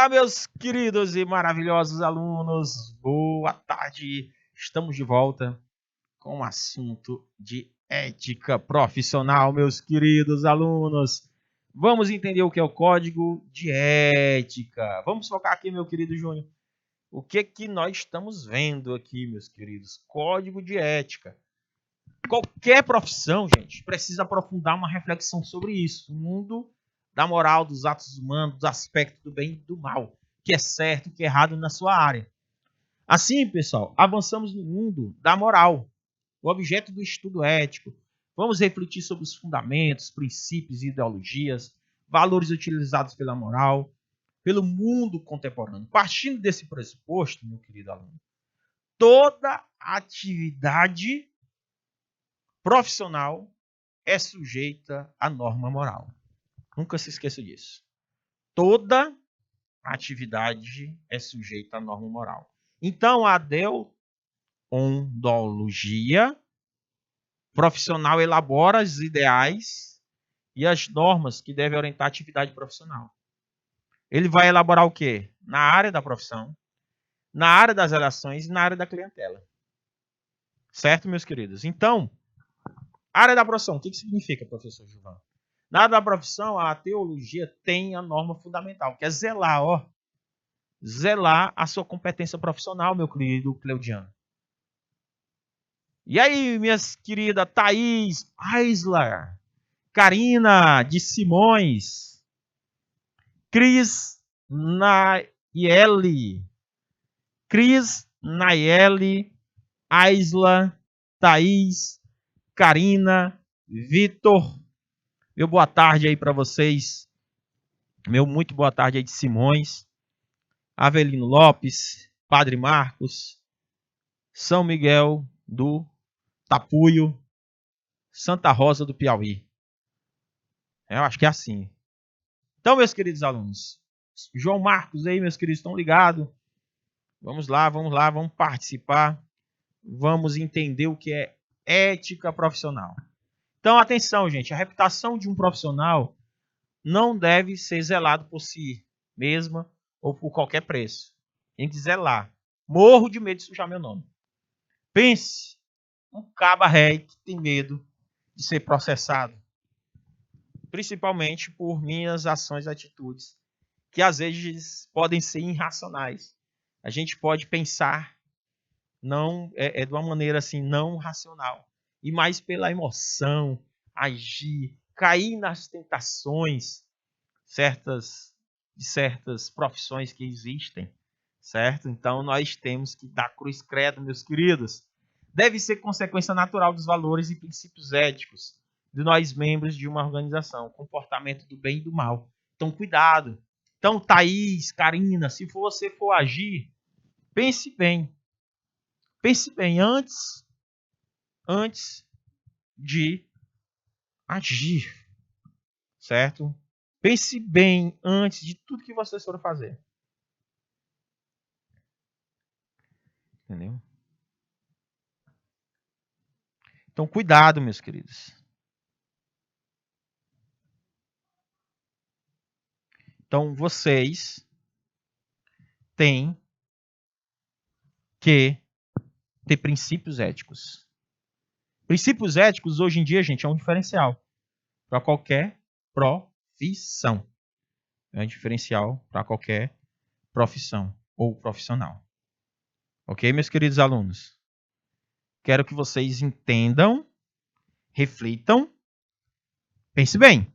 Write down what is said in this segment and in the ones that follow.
Olá, meus queridos e maravilhosos alunos. Boa tarde. Estamos de volta com o assunto de ética profissional, meus queridos alunos. Vamos entender o que é o código de ética. Vamos focar aqui, meu querido Júnior. O que nós estamos vendo aqui, meus queridos? Código de ética. Qualquer profissão, gente, precisa aprofundar uma reflexão sobre isso. O mundo da moral, dos atos humanos, dos aspectos do bem e do mal, que é certo, que é errado na sua área. Assim, pessoal, avançamos no mundo da moral, o objeto do estudo ético. Vamos refletir sobre os fundamentos, princípios e ideologias, valores utilizados pela moral, pelo mundo contemporâneo. Partindo desse pressuposto, meu querido aluno, toda atividade profissional é sujeita à norma moral. Nunca se esqueça disso. Toda atividade é sujeita à norma moral. Então, a deontologia profissional elabora os ideais e as normas que devem orientar a atividade profissional. Ele vai elaborar o quê? Na área da profissão, na área das relações e na área da clientela. Certo, meus queridos? Então, área da profissão, o que significa, professor Gilvan? Na área da profissão, a teologia tem a norma fundamental, que é zelar a sua competência profissional, meu querido Cleudiano. E aí, minhas queridas Thaís, Aisler, Karina de Simões, Cris Nayeli, Aisla, Thaís, Karina, Vitor. Meu boa tarde aí para vocês. Meu muito boa tarde aí de Simões, Avelino Lopes, Padre Marcos, São Miguel do Tapuio, Santa Rosa do Piauí. Eu acho que é assim. Então, meus queridos alunos, João Marcos aí, meus queridos, estão ligados? Vamos lá, vamos participar. Vamos entender o que é ética profissional. Então, atenção, gente, a reputação de um profissional não deve ser zelado por si mesma ou por qualquer preço. Tem que zelar. Morro de medo de sujar meu nome. Pense, um caba rei que tem medo de ser processado, principalmente por minhas ações e atitudes, que às vezes podem ser irracionais. A gente pode pensar não de uma maneira assim não racional, e mais pela emoção, agir, cair nas tentações de certas profissões que existem, certo? Então nós temos que dar cruz credo, meus queridos. Deve ser consequência natural dos valores e princípios éticos de nós membros de uma organização, comportamento do bem e do mal. Então cuidado. Então Thaís, Karina, se você for agir, pense bem. Pense bem antes de agir, certo? Pense bem antes de tudo que vocês forem fazer. Entendeu? Então, cuidado, meus queridos. Então, vocês têm que ter princípios éticos. Princípios éticos, hoje em dia, gente, é um diferencial para qualquer profissão. É um diferencial para qualquer profissão ou profissional. Ok, meus queridos alunos? Quero que vocês entendam, reflitam, pense bem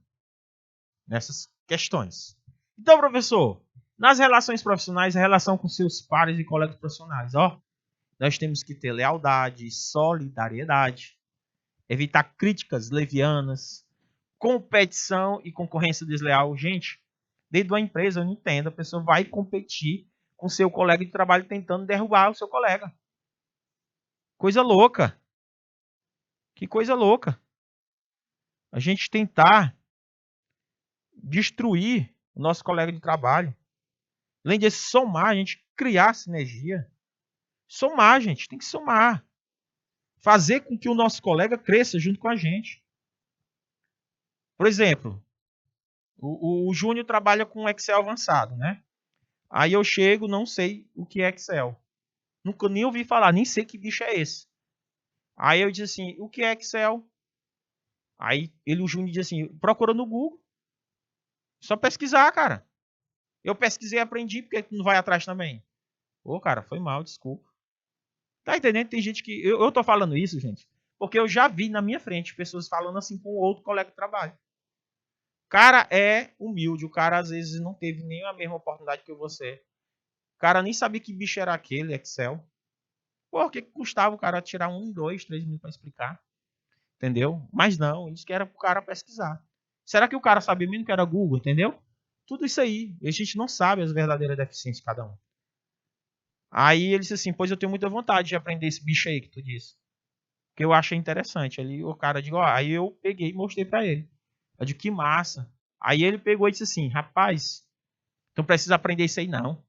nessas questões. Então, professor, nas relações profissionais, a relação com seus pares e colegas profissionais, nós temos que ter lealdade, solidariedade, evitar críticas levianas, competição e concorrência desleal. Gente, dentro de uma empresa, eu não entendo, a pessoa vai competir com seu colega de trabalho tentando derrubar o seu colega. Coisa louca. Que coisa louca. A gente tentar destruir o nosso colega de trabalho. Além de somar, a gente criar sinergia. Somar, gente, tem que somar. Fazer com que o nosso colega cresça junto com a gente. Por exemplo, o Júnior trabalha com Excel avançado, né? Aí eu chego, não sei o que é Excel. Nunca nem ouvi falar, nem sei que bicho é esse. Aí eu disse assim, o que é Excel? Aí o Júnior disse assim, procura no Google. Só pesquisar, cara. Eu pesquisei e aprendi, porque tu não vai atrás também. Ô, cara, foi mal, desculpa. Tá entendendo? Tem gente que... Eu tô falando isso, gente, porque eu já vi na minha frente pessoas falando assim com outro colega de trabalho. O cara é humilde, o cara às vezes não teve nem a mesma oportunidade que você. O cara nem sabia que bicho era aquele, Excel. Pô, o que custava o cara tirar 1, 2, 3 minutos pra explicar? Entendeu? Mas não, isso que era pro cara pesquisar. Será que o cara sabia mesmo que era Google, entendeu? Tudo isso aí. A gente não sabe as verdadeiras deficiências de cada um. Aí ele disse assim, pois eu tenho muita vontade de aprender esse bicho aí que tu disse. Que eu achei interessante. Ali o cara disse, ó, aí eu peguei e mostrei pra ele. Eu disse, que massa. Aí ele pegou e disse assim, rapaz, tu não precisa aprender isso aí não.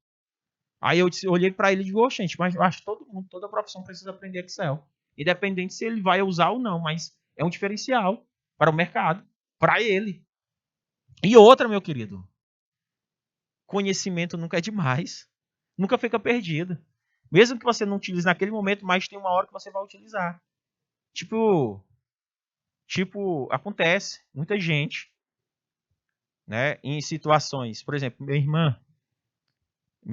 Aí eu olhei pra ele e digo, gente, mas eu acho que todo mundo, toda profissão precisa aprender Excel. Independente se ele vai usar ou não, mas é um diferencial para o mercado, para ele. E outra, meu querido, conhecimento nunca é demais. Nunca fica perdido. Mesmo que você não utilize naquele momento, mas tem uma hora que você vai utilizar. Tipo, acontece, muita gente, né, em situações, por exemplo, minha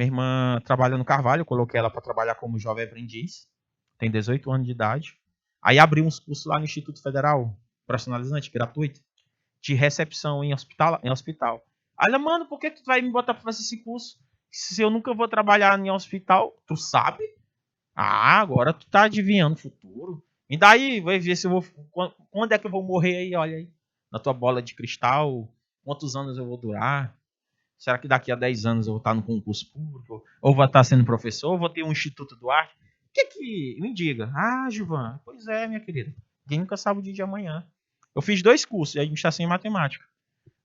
irmã trabalha no Carvalho, eu coloquei ela para trabalhar como jovem aprendiz, tem 18 anos de idade. Aí abriu uns cursos lá no Instituto Federal, profissionalizante, gratuito, de recepção em hospital. Aí ela, mano, por que tu vai me botar para fazer esse curso? Se eu nunca vou trabalhar em hospital, tu sabe? Ah, agora tu tá adivinhando o futuro. E daí, vai ver se eu vou. Quando é que eu vou morrer aí? Olha aí. Na tua bola de cristal. Quantos anos eu vou durar? Será que daqui a 10 anos eu vou estar no concurso público? Ou vou estar sendo professor? Ou vou ter um Instituto do Arte? O que que. Me diga. Ah, Gilvan. Pois é, minha querida. Ninguém nunca sabe o dia de amanhã. Eu fiz 2 cursos de administração e matemática.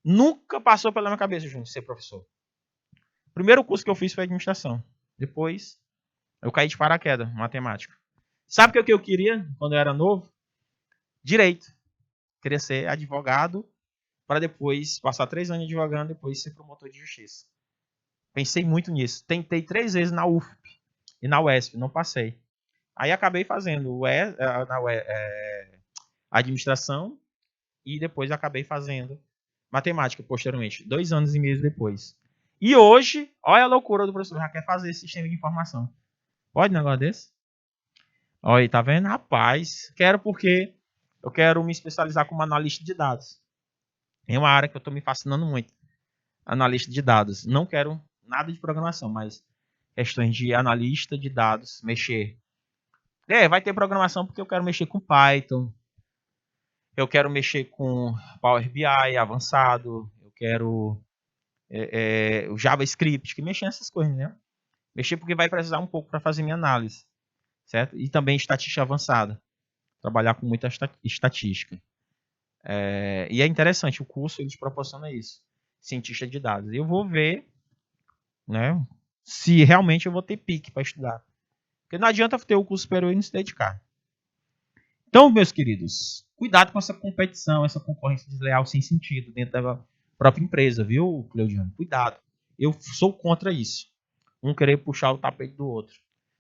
Nunca passou pela minha cabeça, Júnior, ser professor. O primeiro curso que eu fiz foi administração. Depois, eu caí de paraquedas, matemática. Sabe o que eu queria quando eu era novo? Direito. Queria ser advogado para depois passar 3 anos advogando e depois ser promotor de justiça. Pensei muito nisso. Tentei 3 vezes na UFP e na UESP, não passei. Aí acabei fazendo administração e depois acabei fazendo matemática posteriormente, 2 anos e meio depois. E hoje, olha a loucura do professor, já quer fazer sistema de informação. Pode um negócio desse? Olha, tá vendo? Rapaz, quero porque eu quero me especializar como analista de dados. É uma área que eu estou me fascinando muito. Analista de dados. Não quero nada de programação, mas questões de analista de dados, mexer. Vai ter programação porque eu quero mexer com Python. Eu quero mexer com Power BI avançado. Eu quero o JavaScript, que mexer nessas coisas, né? Mexer porque vai precisar um pouco para fazer minha análise, certo? E também estatística avançada. Trabalhar com muita estatística. E é interessante, o curso eles proporciona isso. Cientista de dados. Eu vou ver, né, se realmente eu vou ter pique para estudar. Porque não adianta ter o curso superior e não se dedicar. Então, meus queridos, cuidado com essa competição, essa concorrência desleal sem sentido dentro da própria empresa, viu, Cleudiano? Cuidado. Eu sou contra isso. Um querer puxar o tapete do outro.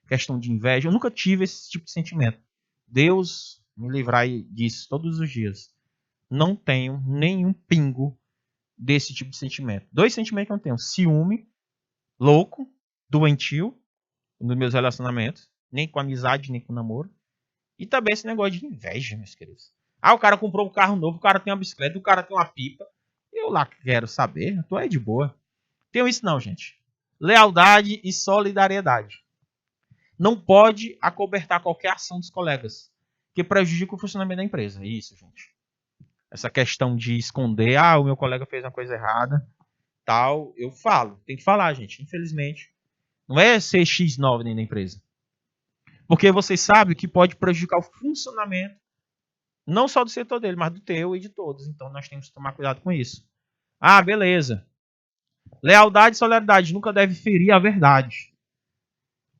Questão de inveja. Eu nunca tive esse tipo de sentimento. Deus me livrai disso todos os dias. Não tenho nenhum pingo desse tipo de sentimento. 2 sentimentos que eu tenho. Ciúme, louco, doentio, nos meus relacionamentos. Nem com amizade, nem com namoro. E também esse negócio de inveja, meus queridos. Ah, o cara comprou um carro novo, o cara tem uma bicicleta, o cara tem uma pipa. Eu lá quero saber, eu tô aí de boa. Tenho isso não, gente. Lealdade e solidariedade. Não pode acobertar qualquer ação dos colegas que prejudica o funcionamento da empresa. Isso, gente. Essa questão de esconder, o meu colega fez uma coisa errada, tal, eu falo. Tem que falar, gente. Infelizmente, não é ser X9 dentro da empresa. Porque você sabe que pode prejudicar o funcionamento não só do setor dele, mas do teu e de todos. Então nós temos que tomar cuidado com isso. Ah, beleza. Lealdade e solidariedade nunca deve ferir a verdade.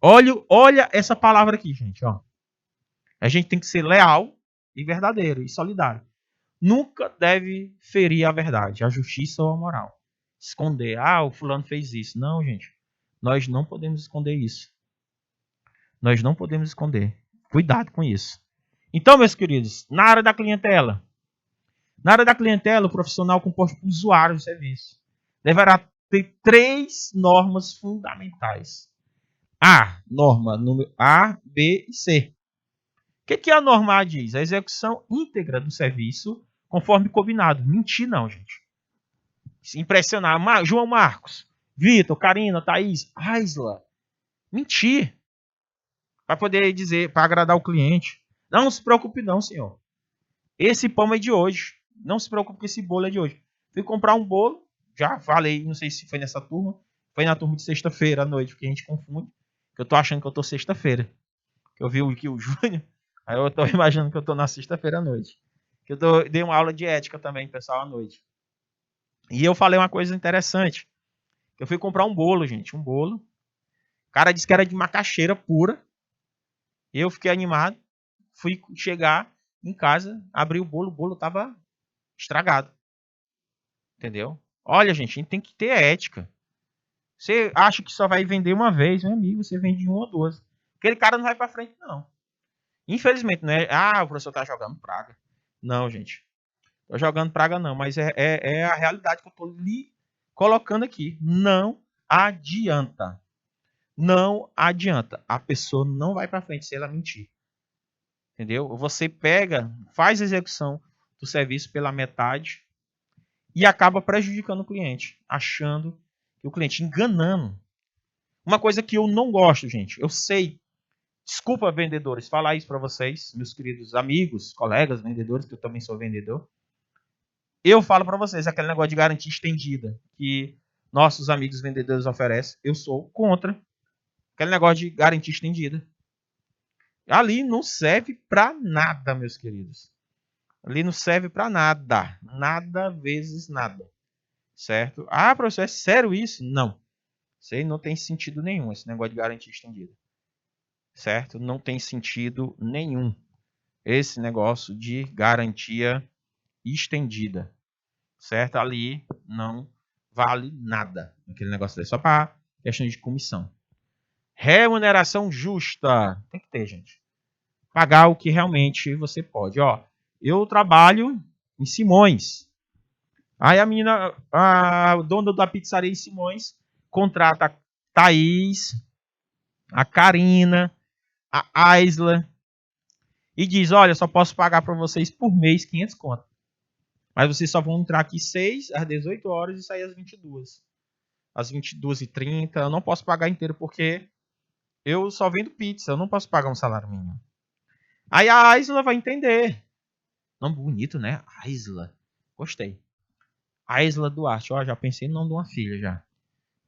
Olha essa palavra aqui, gente. Ó. A gente tem que ser leal e verdadeiro e solidário. Nunca deve ferir a verdade, a justiça ou a moral. Esconder, o fulano fez isso. Não, gente. Nós não podemos esconder isso. Nós não podemos esconder. Cuidado com isso. Então, meus queridos, na área da clientela, o profissional composto por usuários de serviço deverá ter 3 normas fundamentais. Norma número A, B e C. O que a norma A diz? A execução íntegra do serviço conforme combinado. Mentir não, gente. Se impressionar. João Marcos, Vitor, Karina, Thaís, Aisla. Mentir. Para poder dizer, para agradar o cliente. Não se preocupe não, senhor. Esse pão é de hoje. Não se preocupe que esse bolo é de hoje. Fui comprar um bolo. Já falei, não sei se foi nessa turma. Foi na turma de sexta-feira à noite, porque a gente confunde. Que eu tô achando que eu tô sexta-feira. Que eu vi aqui o Júnior. Aí eu tô imaginando que eu tô na sexta-feira à noite. Que eu dei uma aula de ética também, pessoal, à noite. E eu falei uma coisa interessante. Eu fui comprar um bolo, gente. Um bolo. O cara disse que era de macaxeira pura. Eu fiquei animado. Fui chegar em casa, abri o bolo tava estragado. Entendeu? Olha, gente, a gente tem que ter ética. Você acha que só vai vender uma vez, meu amigo, você vende uma ou duas. Aquele cara não vai pra frente, não. Infelizmente, né? O professor tá jogando praga. Não, gente. Tô jogando praga não, mas é a realidade que eu tô lhe colocando aqui. Não adianta. Não adianta. A pessoa não vai pra frente se ela mentir. Entendeu? Você pega, faz a execução do serviço pela metade e acaba prejudicando o cliente, achando que o cliente, enganando. Uma coisa que eu não gosto, gente, eu sei, desculpa vendedores, falar isso para vocês, meus queridos amigos, colegas vendedores, que eu também sou vendedor. Eu falo para vocês, aquele negócio de garantia estendida que nossos amigos vendedores oferecem, eu sou contra aquele negócio de garantia estendida. Ali não serve para nada, meus queridos. Ali não serve para nada. Nada vezes nada. Certo? Professor, é sério isso? Não. Isso aí não tem sentido nenhum, esse negócio de garantia estendida. Certo? Não tem sentido nenhum esse negócio de garantia estendida. Certo? Ali não vale nada. Aquele negócio ali. Só para questão de comissão. Remuneração justa. Tem que ter, gente. Pagar o que realmente você pode. Eu trabalho em Simões. Aí a menina, a dona da pizzaria em Simões, contrata a Thaís, a Karina, a Aisla e diz, olha, só posso pagar para vocês por mês 500 conto. Mas vocês só vão entrar aqui 6 às 18 horas e sair às 22. Às 22h30, eu não posso pagar inteiro porque eu só vendo pizza, eu não posso pagar um salário mínimo. Aí a Aisla vai entender. Nome bonito, né? Aisla. Gostei. Aisla Duarte. Já pensei no nome de uma filha já.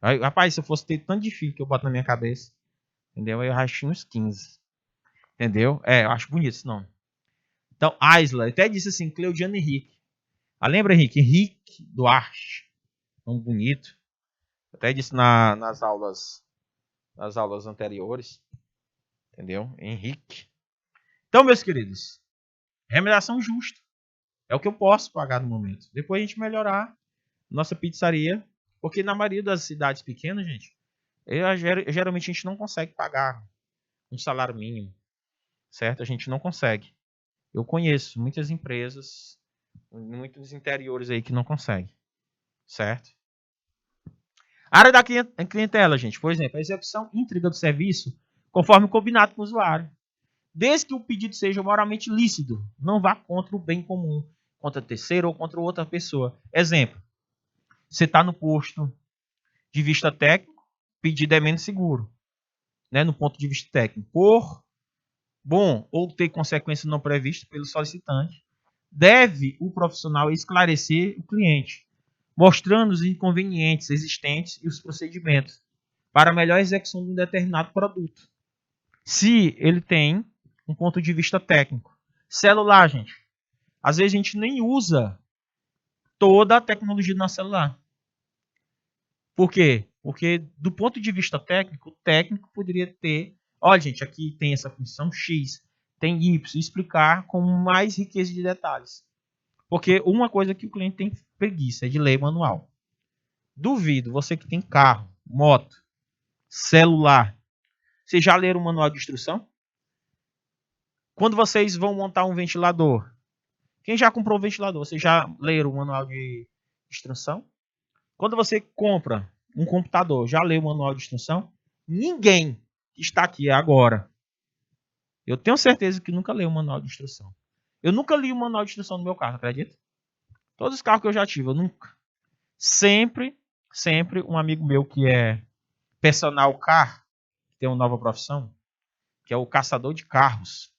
Aí, rapaz, se eu fosse ter tanto de filho que eu boto na minha cabeça, entendeu? Eu acho uns 15. Entendeu? Eu acho bonito esse nome. Então, Aisla. Até disse assim, Cleudiano Henrique. Lembra, Henrique? Henrique Duarte. Nome bonito. Até disse nas aulas anteriores. Entendeu? Henrique. Então, meus queridos, remuneração justa. É o que eu posso pagar no momento. Depois a gente melhorar nossa pizzaria. Porque na maioria das cidades pequenas, gente, geralmente a gente não consegue pagar um salário mínimo. Certo? A gente não consegue. Eu conheço muitas empresas, muitos interiores aí que não conseguem. Certo? A área da clientela, gente. Por exemplo, a execução íntegra do serviço conforme combinado com o usuário. Desde que o pedido seja moralmente lícito, não vá contra o bem comum, contra terceiro ou contra outra pessoa. Exemplo, você está no posto de vista técnico, pedido é menos seguro, né, no ponto de vista técnico. Por bom ou ter consequência não prevista pelo solicitante, deve o profissional esclarecer o cliente, mostrando os inconvenientes existentes e os procedimentos para a melhor execução de um determinado produto. Se ele tem um ponto de vista técnico. Celular, gente. Às vezes a gente nem usa toda a tecnologia do nosso celular. Por quê? Porque do ponto de vista técnico, o técnico poderia ter, olha, gente, aqui tem essa função X, tem Y, explicar com mais riqueza de detalhes. Porque uma coisa que o cliente tem preguiça é de ler manual. Duvido, você que tem carro, moto, celular. Vocês já leram o manual de instrução? Quando vocês vão montar um ventilador, quem já comprou um ventilador, vocês já leram o manual de instrução? Quando você compra um computador, já leu o manual de instrução? Ninguém que está aqui agora, eu tenho certeza que nunca leu o manual de instrução. Eu nunca li o manual de instrução do meu carro, acredita? Todos os carros que eu já tive, eu nunca. Sempre um amigo meu que é personal car, que tem uma nova profissão, que é o caçador de carros.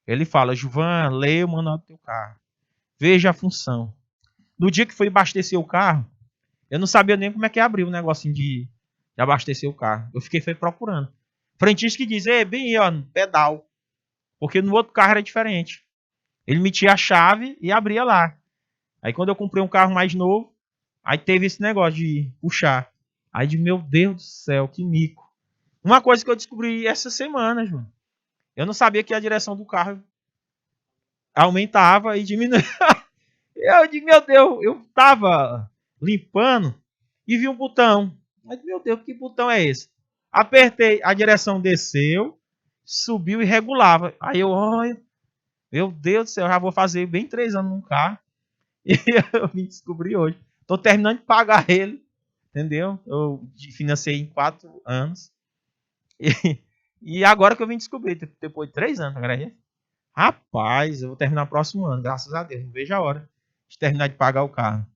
Ele fala, Gilvan, leia o manual do teu carro. Veja a função. No dia que foi abastecer o carro, eu não sabia nem como é que abriu o negocinho de abastecer o carro. Eu fiquei procurando. Frentista que diz, bem aí, ó, no pedal. Porque no outro carro era diferente. Ele metia a chave e abria lá. Aí quando eu comprei um carro mais novo, aí teve esse negócio de puxar. Aí de meu Deus do céu, que mico. Uma coisa que eu descobri essa semana, João. Eu não sabia que a direção do carro aumentava e diminuía. Eu digo, meu Deus, eu tava limpando e vi um botão. Mas, meu Deus, que botão é esse? Apertei, a direção desceu, subiu e regulava. Aí eu, olha, meu Deus do céu, já vou fazer bem 3 anos num carro. E eu vim descobrir hoje. Tô terminando de pagar ele, entendeu? Eu financei em 4 anos. E agora que eu vim descobrir, depois de 3 anos, acredita? Rapaz, eu vou terminar o próximo ano, graças a Deus. Não vejo a hora de terminar de pagar o carro.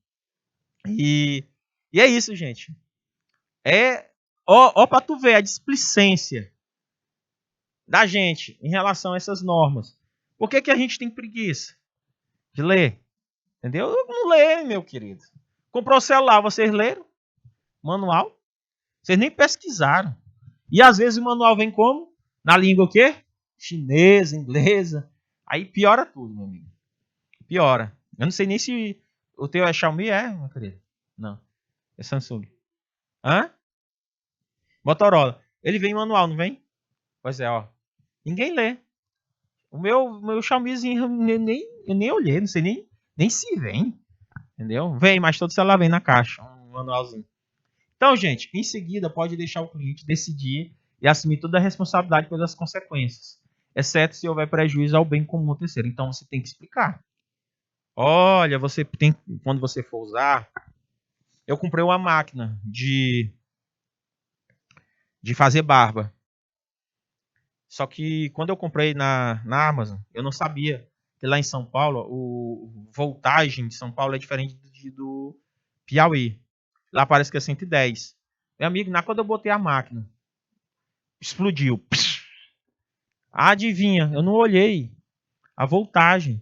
E é isso, gente. Ó pra tu ver a displicência da gente em relação a essas normas. Por que a gente tem preguiça de ler? Entendeu? Eu não leio, meu querido. Comprou o celular, vocês leram? Manual? Vocês nem pesquisaram. E às vezes o manual vem como? Na língua o quê? Chinesa, inglesa. Aí piora tudo, meu amigo. Piora. Eu não sei nem se o teu é Xiaomi, meu querido? Não. É Samsung. Hã? Motorola. Ele vem em manual, não vem? Pois é, ó. Ninguém lê. O meu Xiaomizinho eu nem olhei, não sei nem se vem. Entendeu? Vem, mas todo celular vem na caixa. Um manualzinho. Então, gente, em seguida pode deixar o cliente decidir e assumir toda a responsabilidade pelas consequências, exceto se houver prejuízo ao bem comum do terceiro. Então você tem que explicar. Olha, você tem, quando você for usar, eu comprei uma máquina de fazer barba. Só que quando eu comprei na Amazon, eu não sabia que lá em São Paulo, o voltagem de São Paulo é diferente do Piauí. Lá parece que é 110. Meu amigo, quando eu botei a máquina, explodiu. Adivinha, eu não olhei a voltagem.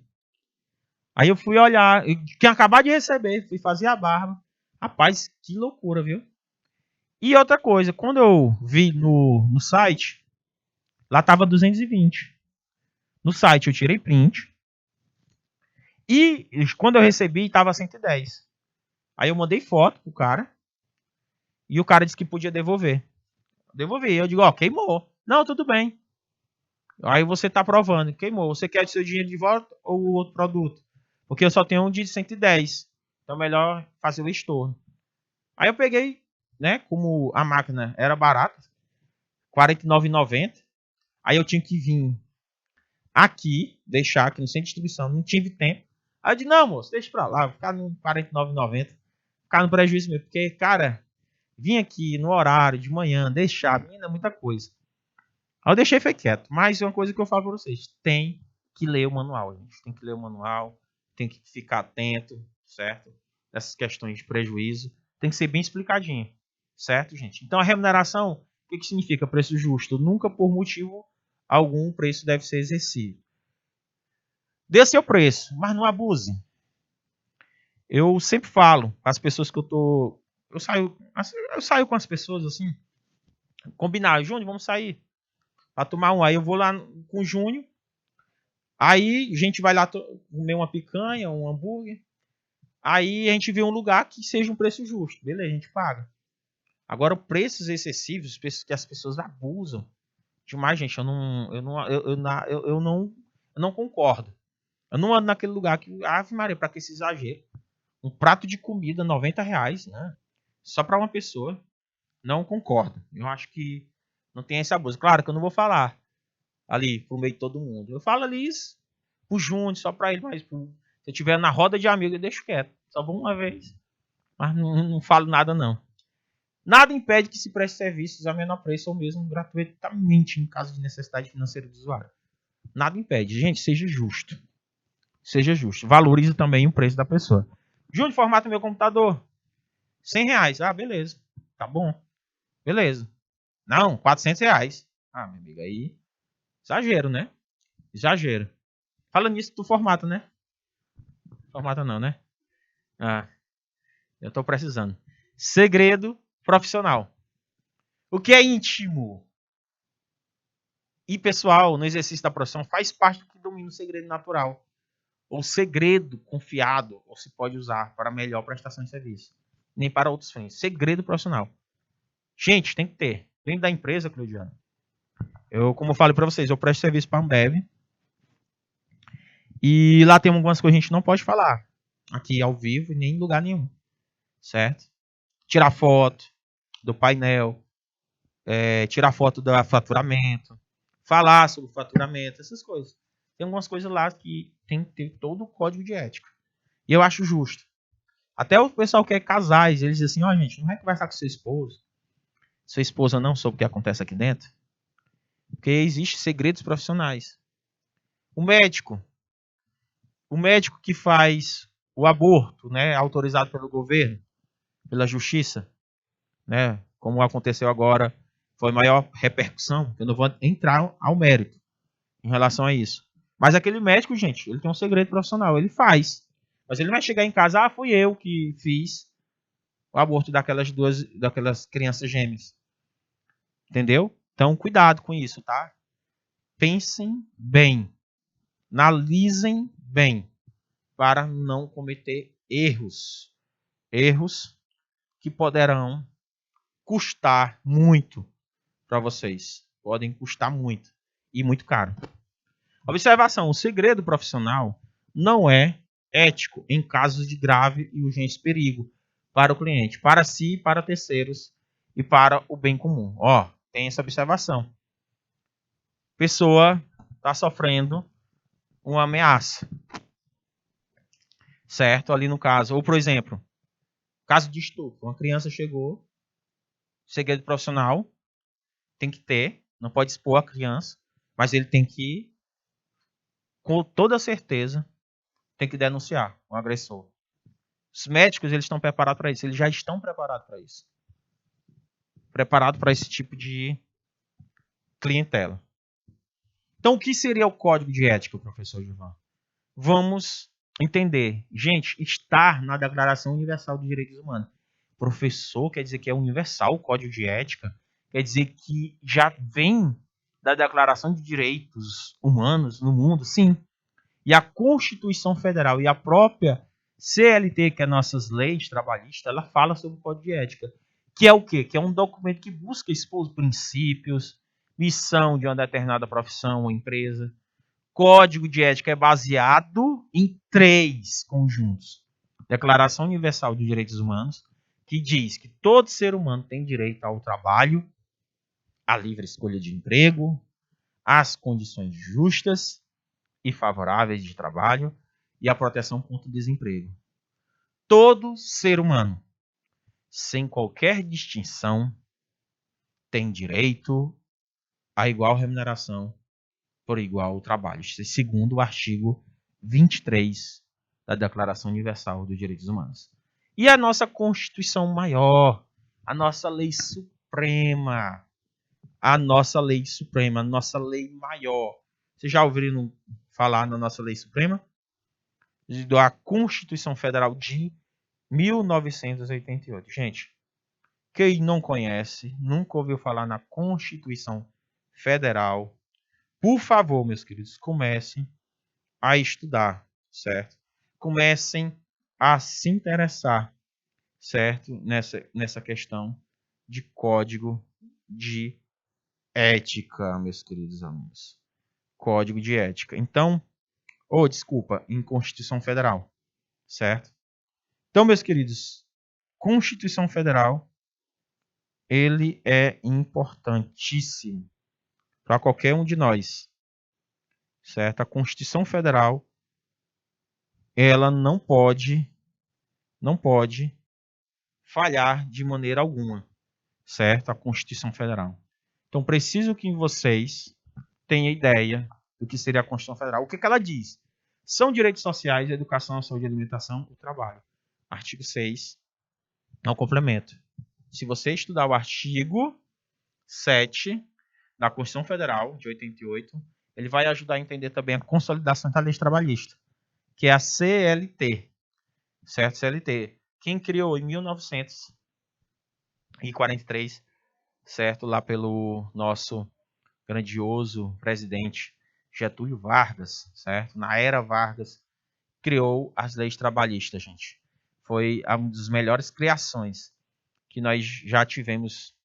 Aí eu fui olhar, eu tinha acabado de receber, fui fazer a barba. Rapaz, que loucura, viu? E outra coisa, quando eu vi no site, lá tava 220. No site eu tirei print. E quando eu recebi, tava 110. Aí eu mandei foto pro cara. E o cara disse que podia devolver. Devolvi. Eu digo, ó, queimou. Não, tudo bem. Aí você tá provando, queimou. Você quer o seu dinheiro de volta ou o outro produto? Porque eu só tenho um de 110. Então é melhor fazer o estorno. Aí eu peguei, né? Como a máquina era barata, R$ 49,90. Aí eu tinha que vir aqui, deixar aqui no centro de distribuição. Não tive tempo. Aí eu disse, não, moço, deixa pra lá. Vou ficar no R$ 49,90. Ficar no prejuízo mesmo. Porque, cara, vim aqui no horário de manhã, deixar, menina, muita coisa. Aí eu deixei foi quieto. Mas é uma coisa que eu falo pra vocês. Tem que ler o manual, gente. Tem que ler o manual. Tem que ficar atento, certo? Essas questões de prejuízo. Tem que ser bem explicadinho. Certo, gente? Então a remuneração, o que significa preço justo? Nunca por motivo algum o preço deve ser exercido. Dê seu preço, mas não abuse. Eu sempre falo com as pessoas que eu saio com as pessoas assim. Combinar, Júnior, vamos sair para tomar um. Aí eu vou lá com o Júnior. Aí a gente vai lá comer uma picanha, um hambúrguer. Aí a gente vê um lugar que seja um preço justo. Beleza, a gente paga. Agora, preços excessivos, preços que as pessoas abusam demais, gente, eu não concordo. Eu não ando naquele lugar que, Ave Maria, pra que esse exagero? Um prato de comida, R$ 90, né? Só pra uma pessoa. não concordo. Eu acho que não tem esse abuso. Claro que eu não vou falar ali pro meio de todo mundo. Eu falo ali pro Júnior, só pra ele, mas se eu estiver na roda de amigos, eu deixo quieto. Só vou uma vez. Mas não falo nada, não. Nada impede que se preste serviços a menor preço ou mesmo gratuitamente em caso de necessidade financeira do usuário. Nada impede. Gente, seja justo. Seja justo. Valorize também o preço da pessoa. Júnior, formata meu computador. R$100. Ah, beleza. Tá bom. Beleza. Não, R$400. Ah, meu amigo, aí exagero, né? Exagero. Falando nisso, tu formata, né? Formata não, né? Ah, eu tô precisando. Segredo profissional. O que é íntimo e pessoal no exercício da profissão faz parte do que domina o segredo natural. Ou segredo confiado, ou se pode usar para melhor prestação de serviço. Nem para outros fins. Segredo profissional. Gente, tem que ter. Dentro da empresa, Claudiano. Como eu falei para vocês, eu presto serviço para a Ambev. E lá tem algumas coisas que a gente não pode falar. Aqui ao vivo, nem em lugar nenhum. Certo? Tirar foto do painel. Tirar foto do faturamento. Falar sobre o faturamento. Essas coisas. Tem algumas coisas lá que tem que ter todo o código de ética. E eu acho justo. Até o pessoal que é casais, eles dizem assim, gente, não vai conversar com seu esposo. Sua esposa não soube o que acontece aqui dentro. Porque existem segredos profissionais. O médico que faz o aborto, né, autorizado pelo governo, pela justiça, né, como aconteceu agora, foi maior repercussão, eu não vou entrar ao mérito em relação a isso. Mas aquele médico, gente, ele tem um segredo profissional, ele faz. Mas ele vai chegar em casa, fui eu que fiz o aborto daquelas crianças gêmeas. Entendeu? Então, cuidado com isso, tá? Pensem bem. Analisem bem para não cometer erros. Erros que poderão custar muito para vocês. Podem custar muito e muito caro. Observação: o segredo profissional não é ético em casos de grave e urgente perigo para o cliente, para si, para terceiros e para o bem comum. Tem essa observação. Pessoa está sofrendo uma ameaça, certo? Ali no caso, ou por exemplo, caso de estupro, uma criança chegou, segredo profissional, tem que ter, não pode expor a criança, mas ele tem que, com toda certeza, tem que denunciar o agressor. Os médicos, eles estão preparados para isso, eles já estão preparados para isso. Preparados para esse tipo de clientela. Então, o que seria o código de ética, professor Gilvan? Vamos entender. Gente, estar na Declaração Universal de Direitos Humanos. Professor quer dizer que é universal o código de ética? Quer dizer que já vem da Declaração de Direitos Humanos no mundo? Sim. E a Constituição Federal e a própria CLT, que é nossas leis trabalhistas, ela fala sobre o código de ética. Que é o quê? Que é um documento que busca expor os princípios, missão de uma determinada profissão ou empresa. Código de ética é baseado em 3 conjuntos. Declaração Universal de Direitos Humanos, que diz que todo ser humano tem direito ao trabalho, à livre escolha de emprego, às condições justas e favoráveis de trabalho e à proteção contra o desemprego. Todo ser humano, sem qualquer distinção, tem direito a igual remuneração por igual trabalho. Isso é segundo o artigo 23 da Declaração Universal dos Direitos Humanos. E a nossa Constituição maior, a nossa lei suprema, a nossa lei maior. Vocês já ouviram falar na nossa lei suprema? Da Constituição Federal de 1988. Gente, quem não conhece, nunca ouviu falar na Constituição Federal, por favor, meus queridos, comecem a estudar, certo? Comecem a se interessar, certo? Nessa questão de código de ética, meus queridos amigos. Código de ética. Então, em Constituição Federal, certo? Então, meus queridos, Constituição Federal, ele é importantíssimo para qualquer um de nós, certo? A Constituição Federal, ela não pode falhar de maneira alguma, certo? A Constituição Federal. Então, preciso que vocês tenham ideia do que seria a Constituição Federal. O que ela diz? São direitos sociais, a educação, a saúde, a alimentação, o trabalho. Artigo 6, não complemento. Se você estudar o artigo 7 da Constituição Federal, de 88, ele vai ajudar a entender também a consolidação da lei trabalhista, que é a CLT, certo? CLT. Quem criou em 1943, certo? Lá pelo nosso grandioso presidente Getúlio Vargas, certo? Na era Vargas, criou as leis trabalhistas, gente. Foi uma das melhores criações que nós já tivemos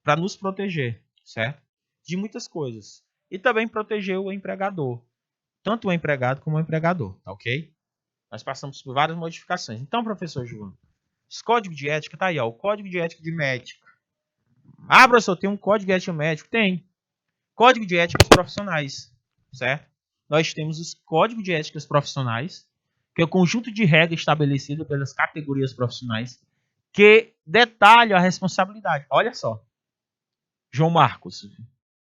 para nos proteger, certo? De muitas coisas. E também proteger o empregador. Tanto o empregado como o empregador, tá ok? Nós passamos por várias modificações. Então, professor João, esse código de ética tá aí, ó. O código de ética de médico. Ah, professor, tem um código de ética médico? Tem. Código de éticas profissionais, certo? Nós temos os códigos de éticas profissionais, que é o conjunto de regras estabelecido pelas categorias profissionais, que detalham a responsabilidade. Olha só. João Marcos,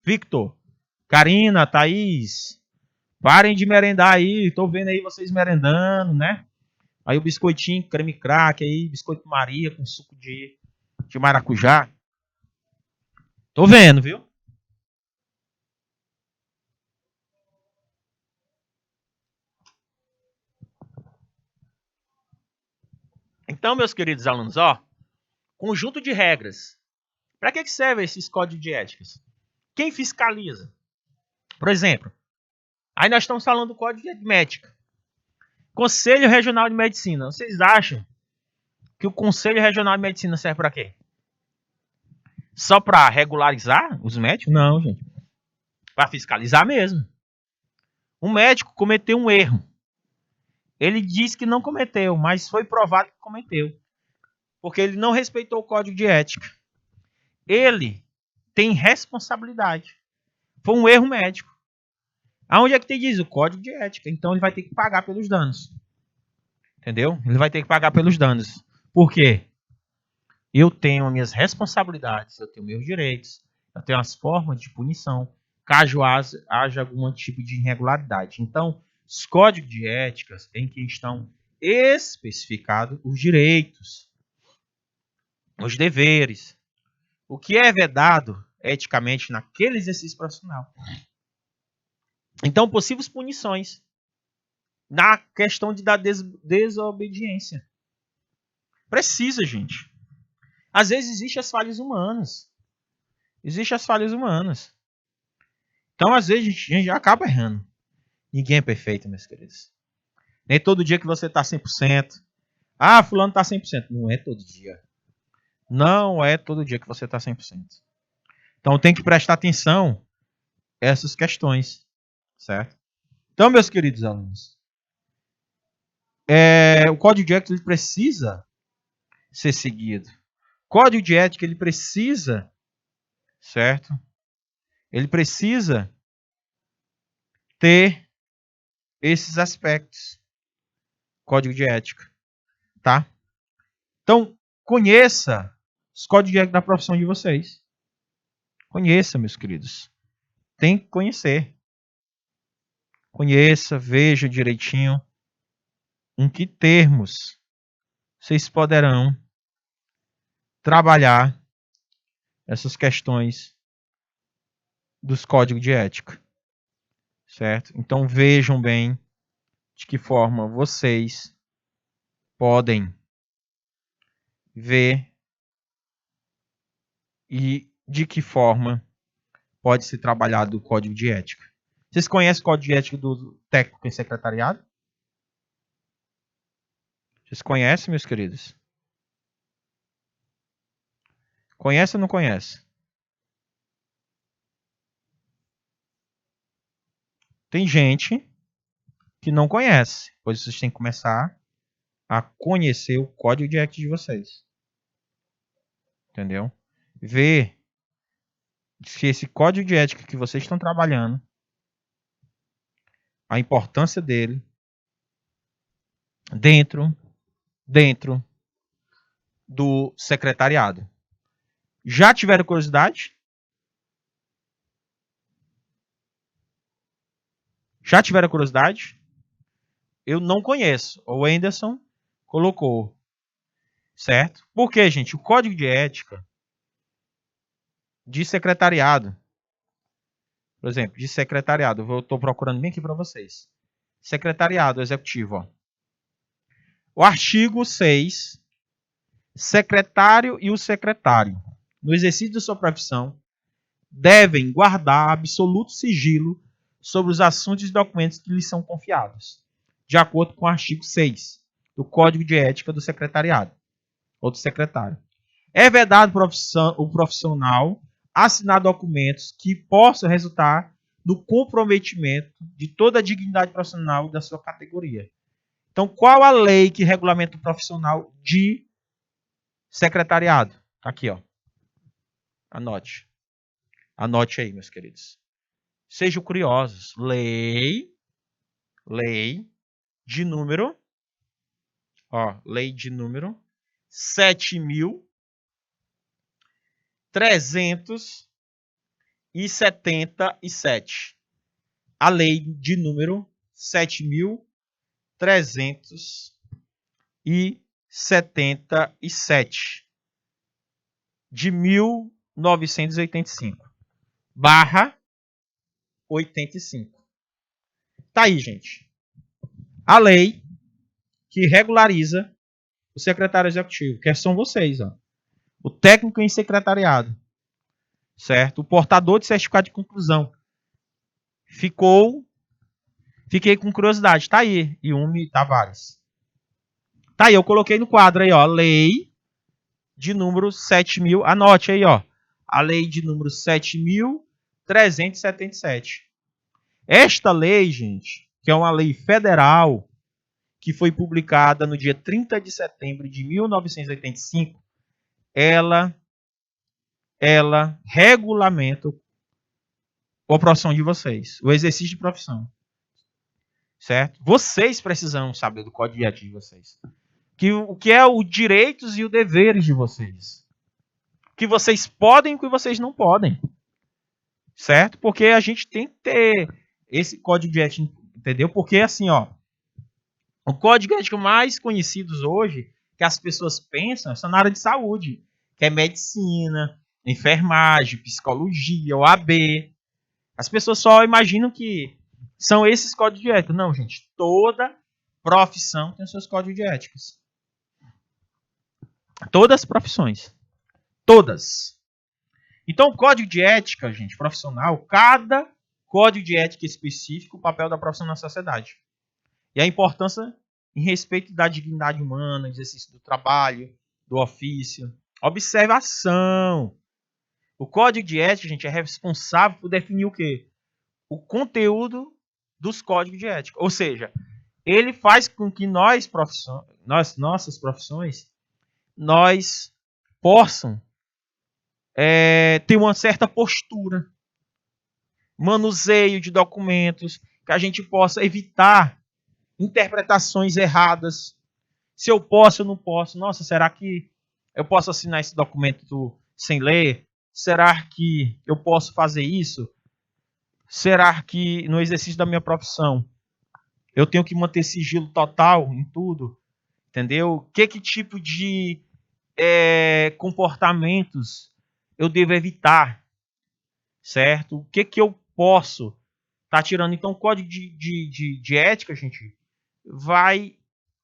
Victor, Karina, Thaís, parem de merendar aí. Tô vendo aí vocês merendando, né? Aí o biscoitinho, creme crack aí, biscoito Maria com suco de maracujá. Tô vendo, viu? Então, meus queridos alunos, ó, conjunto de regras. Para que servem esses códigos de éticas? Quem fiscaliza? Por exemplo, aí nós estamos falando do código de médica. Conselho Regional de Medicina. Vocês acham que o Conselho Regional de Medicina serve para quê? Só para regularizar os médicos? Não, gente. Para fiscalizar mesmo. Um médico cometeu um erro. Ele disse que não cometeu, mas foi provado que cometeu. Porque ele não respeitou o código de ética. Ele tem responsabilidade. Foi um erro médico. Aonde é que tem diz? O código de ética. Então ele vai ter que pagar pelos danos. Entendeu? Ele vai ter que pagar pelos danos. Por quê? Eu tenho as minhas responsabilidades, eu tenho meus direitos, eu tenho as formas de punição, caso haja algum tipo de irregularidade. Então, os códigos de éticas em que estão especificados os direitos, os deveres, o que é vedado eticamente naquele exercício profissional. Então, possíveis punições na questão da desobediência. Precisa, gente. Às vezes existem as falhas humanas. Existem as falhas humanas. Então, às vezes, a gente acaba errando. Ninguém é perfeito, meus queridos. Nem todo dia que você está 100%. Ah, fulano está 100%. Não é todo dia. Não é todo dia que você está 100%. Então, tem que prestar atenção a essas questões. Certo? Então, meus queridos alunos, o código de ética ele precisa ser seguido. O código de ética ele precisa, certo? Ele precisa ter esses aspectos. Código de ética, tá? Então, conheça os códigos de ética da profissão de vocês. Conheça, meus queridos. Tem que conhecer. Conheça, veja direitinho em que termos vocês poderão trabalhar essas questões dos códigos de ética. Certo? Então vejam bem de que forma vocês podem ver e de que forma pode ser trabalhado o código de ética. Vocês conhecem o código de ética do técnico em secretariado? Vocês conhecem, meus queridos? Conhece ou não conhece? Tem gente que não conhece, pois vocês têm que começar a conhecer o código de ética de vocês. Entendeu? ver se esse código de ética que vocês estão trabalhando, a importância dele dentro do secretariado. Já tiveram curiosidade? Já tiveram curiosidade? Eu não conheço. O Anderson colocou. Certo? Por quê, gente? O código de ética de secretariado, por exemplo, de secretariado, eu estou procurando bem aqui para vocês. Secretariado executivo. Ó. O artigo 6, secretário e o secretário, no exercício de sua profissão, devem guardar absoluto sigilo sobre os assuntos e documentos que lhes são confiados, de acordo com o artigo 6 do Código de Ética do Secretariado, ou do secretário. É vedado o profissional assinar documentos que possam resultar no comprometimento de toda a dignidade profissional da sua categoria. Então, qual a lei que regulamenta o profissional de secretariado? Aqui, ó. Anote. Anote aí, meus queridos. Sejam curiosos. Lei de número, ó, lei de número 7.377. A lei de número 7.377 de 1985 /85. Tá aí, gente. A lei que regulariza o secretário executivo, que são vocês, ó. O técnico em secretariado, certo? O portador de certificado de conclusão. Fiquei com curiosidade. Tá aí, Yumi Tavares. Tá aí, eu coloquei no quadro aí, ó, lei de número 7.000, anote aí, ó, a lei de número 7.377. Esta lei, gente, que é uma lei federal, que foi publicada no dia 30 de setembro de 1985, ela regulamenta a profissão de vocês, o exercício de profissão. Certo? Vocês precisam saber do código de ética de vocês. O que é os direitos e os deveres de vocês. O que vocês podem e o que vocês não podem. Certo? Porque a gente tem que ter esse código de ética, entendeu? Porque assim, ó, o código de ética mais conhecido hoje, que as pessoas pensam, são na área de saúde, que é medicina, enfermagem, psicologia, OAB. As pessoas só imaginam que são esses códigos de ética. Não, gente. Toda profissão tem os seus códigos de éticas. Todas as profissões. Todas. Então, o código de ética, gente, profissional, cada código de ética específico, o papel da profissão na sociedade. E a importância em respeito da dignidade humana, exercício do trabalho, do ofício. Observação. O código de ética, gente, é responsável por definir o quê? O conteúdo dos códigos de ética. Ou seja, ele faz com que nossas profissões, nós possam ter uma certa postura, manuseio de documentos, que a gente possa evitar interpretações erradas. Se eu posso, eu não posso. Nossa, será que eu posso assinar esse documento sem ler? Será que eu posso fazer isso? Será que no exercício da minha profissão eu tenho que manter sigilo total em tudo? Entendeu? Que tipo de comportamentos eu devo evitar? Certo? O que eu posso estar tirando? Então, o código de ética, gente, vai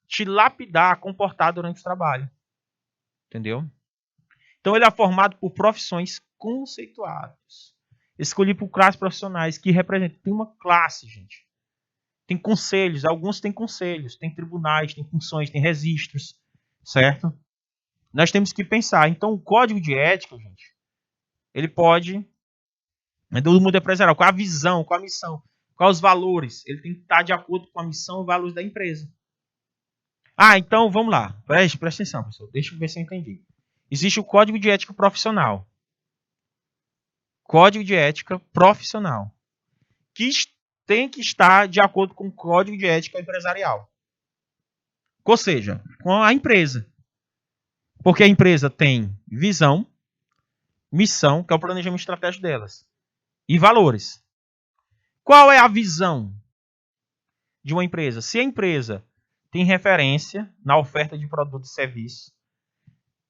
te lapidar, comportar durante o trabalho. Entendeu? Então, ele é formado por profissões conceituadas. Escolhi por classes profissionais que representam. Tem uma classe, gente. Tem conselhos, alguns têm conselhos, tem tribunais, tem funções, tem registros, certo? Nós temos que pensar. Então, o código de ética, gente, ele pode, do mundo empresarial, qual a visão, qual a missão, quais os valores. Ele tem que estar de acordo com a missão e valores da empresa. Então, vamos lá. Preste atenção, pessoal. Deixa eu ver se eu entendi. Existe o código de ética profissional. Código de ética profissional, que tem que estar de acordo com o Código de ética empresarial. Ou seja, com a empresa. Porque a empresa tem visão, missão, que é o planejamento estratégico delas, e valores. Qual é a visão de uma empresa? Se a empresa tem referência na oferta de produtos e serviços,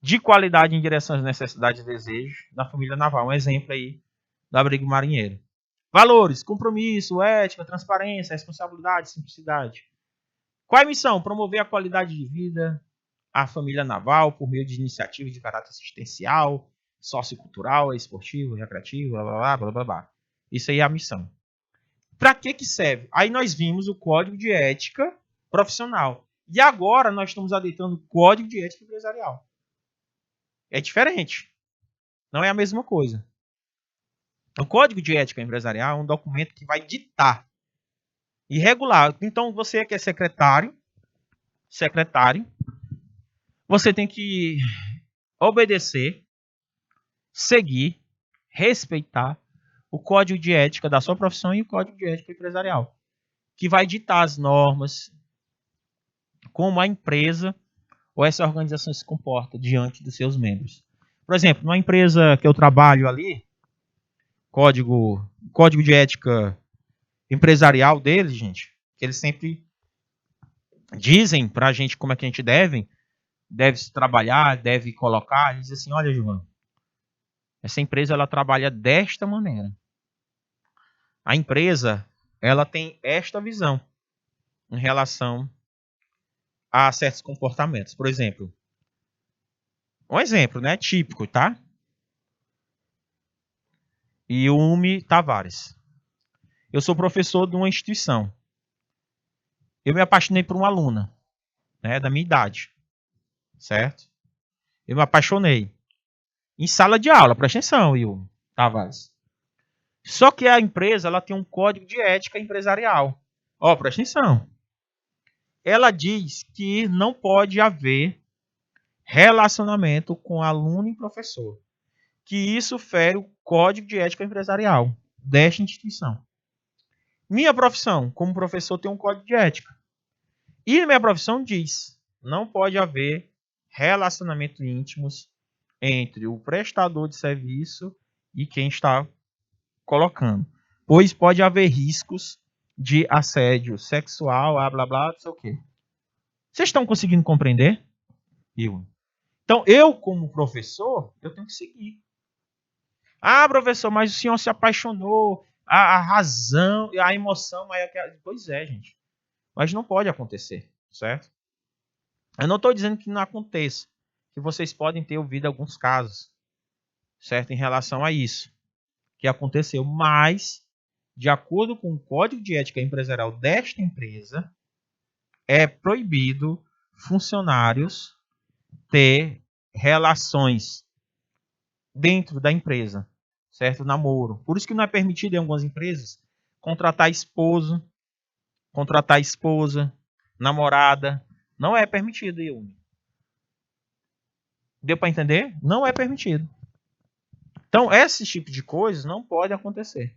de qualidade em direção às necessidades e desejos da família naval. Um exemplo aí do abrigo marinheiro. Valores, compromisso, ética, transparência, responsabilidade, simplicidade. Qual é a missão? Promover a qualidade de vida à família naval por meio de iniciativas de caráter assistencial, sociocultural, esportivo, recreativo, blá, blá, blá, blá, blá. Isso aí é a missão. Para que serve? Aí nós vimos o Código de Ética Profissional. E agora nós estamos adotando o Código de Ética Empresarial. É diferente. Não é a mesma coisa. O Código de Ética Empresarial é um documento que vai ditar e regular. Então, você que é secretário, você tem que obedecer, seguir, respeitar o Código de Ética da sua profissão e o Código de Ética Empresarial, que vai ditar as normas, como a empresa ou essa organização se comporta diante dos seus membros. Por exemplo, numa empresa que eu trabalho ali, código de ética empresarial deles, gente, que eles sempre dizem pra gente como é que a gente deve trabalhar, deve colocar. Eles dizem assim, olha, João, essa empresa ela trabalha desta maneira. A empresa ela tem esta visão em relação a certos comportamentos. Por exemplo, um exemplo, né, típico, tá? Yumi Tavares. Eu sou professor de uma instituição. Eu me apaixonei por uma aluna, né, da minha idade, certo? Eu me apaixonei em sala de aula, presta atenção, Yumi Tavares. Só que a empresa ela tem um código de ética empresarial. Ó, presta atenção. Ela diz que não pode haver relacionamento com aluno e professor. Que isso fere o código de ética empresarial desta instituição. Minha profissão, como professor, tem um código de ética. E minha profissão diz, não pode haver relacionamento íntimos entre o prestador de serviço e quem está colocando. Pois pode haver riscos de assédio sexual, blá, blá, não sei o quê. Vocês estão conseguindo compreender? Então, eu, como professor, eu tenho que seguir. Ah, professor, mas o senhor se apaixonou, a razão, a emoção maior que a... Pois é, gente. Mas não pode acontecer, certo? Eu não estou dizendo que não aconteça, que vocês podem ter ouvido alguns casos, certo, em relação a isso, que aconteceu, mas, de acordo com o Código de Ética Empresarial desta empresa, é proibido funcionários ter relações dentro da empresa, certo? Namoro. Por isso que não é permitido em algumas empresas contratar esposa, namorada. Não é permitido, Yumi. Deu para entender? Não é permitido. Então, esse tipo de coisas não pode acontecer.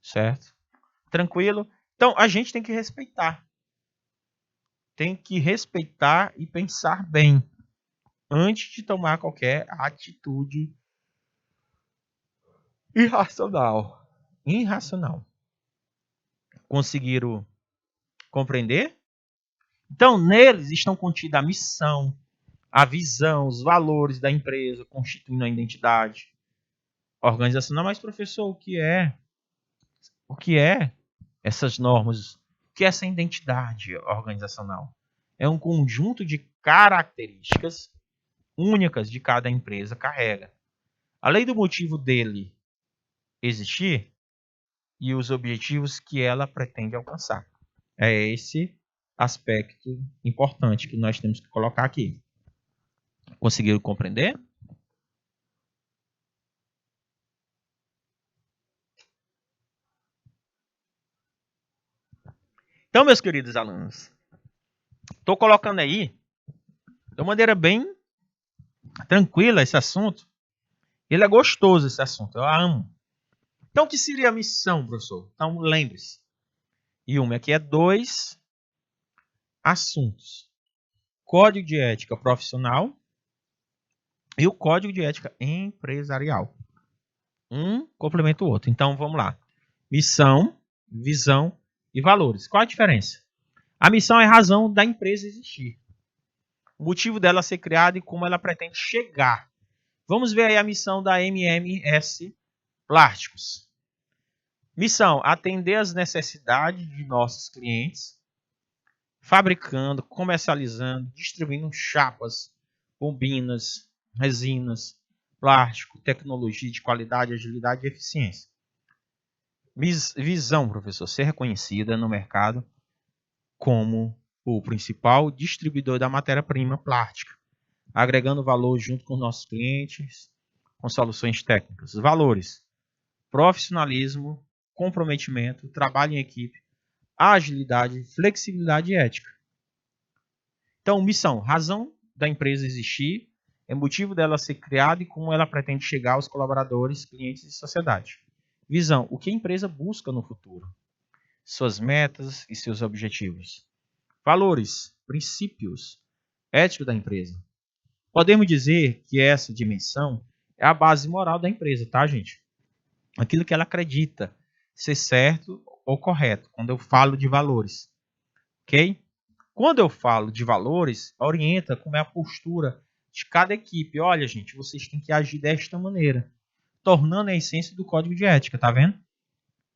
Certo? Tranquilo? Então, a gente tem que respeitar. Tem que respeitar e pensar bem antes de tomar qualquer atitude irracional. Conseguiram compreender? Então, neles estão contidas a missão, a visão, os valores da empresa, constituindo a identidade organizacional. Mas, professor, o que é essas normas? O que é essa identidade organizacional? É um conjunto de características únicas de cada empresa carrega. Além do motivo dele existir e os objetivos que ela pretende alcançar. É esse aspecto importante que nós temos que colocar aqui. Conseguiram compreender? Então, meus queridos alunos, estou colocando aí de uma maneira bem tranquila esse assunto. Ele é gostoso, esse assunto. Eu amo. Então, o que seria a missão, professor? Então, lembre-se. Yumi, aqui é 2 assuntos. Código de ética profissional e o código de ética empresarial. Um complementa o outro. Então, vamos lá. Missão, visão e valores. Qual a diferença? A missão é a razão da empresa existir. O motivo dela ser criada e como ela pretende chegar. Vamos ver aí a missão da MMS Plásticos. Missão: atender às necessidades de nossos clientes, fabricando, comercializando, distribuindo chapas, bobinas, resinas, plástico, tecnologia de qualidade, agilidade e eficiência. Visão, professor: ser reconhecida no mercado como o principal distribuidor da matéria-prima plástica, agregando valor junto com nossos clientes, com soluções técnicas. Valores: profissionalismo, comprometimento, trabalho em equipe, agilidade, flexibilidade e ética. Então, missão: razão da empresa existir, é motivo dela ser criada e como ela pretende chegar aos colaboradores, clientes e sociedade. Visão: o que a empresa busca no futuro, suas metas e seus objetivos. Valores: princípios éticos da empresa. Podemos dizer que essa dimensão é a base moral da empresa, tá, gente? Aquilo que ela acredita ser certo ou correto, quando eu falo de valores. Ok? Quando eu falo de valores, orienta como é a postura de cada equipe. Olha, gente, vocês têm que agir desta maneira, tornando a essência do código de ética, tá vendo?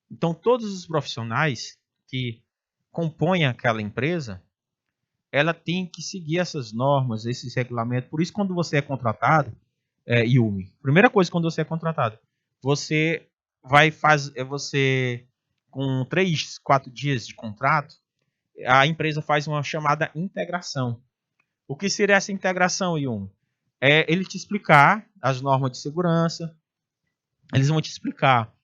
Então, todos os profissionais que compõem aquela empresa, ela tem que seguir essas normas, esses regulamentos. Por isso, quando você é contratado, Yumi, primeira coisa quando você é contratado, você vai fazer, você com 3, 4 dias de contrato, a empresa faz uma chamada integração. O que seria essa integração, Yumi? É ele te explicar as normas de segurança, eles vão te explicar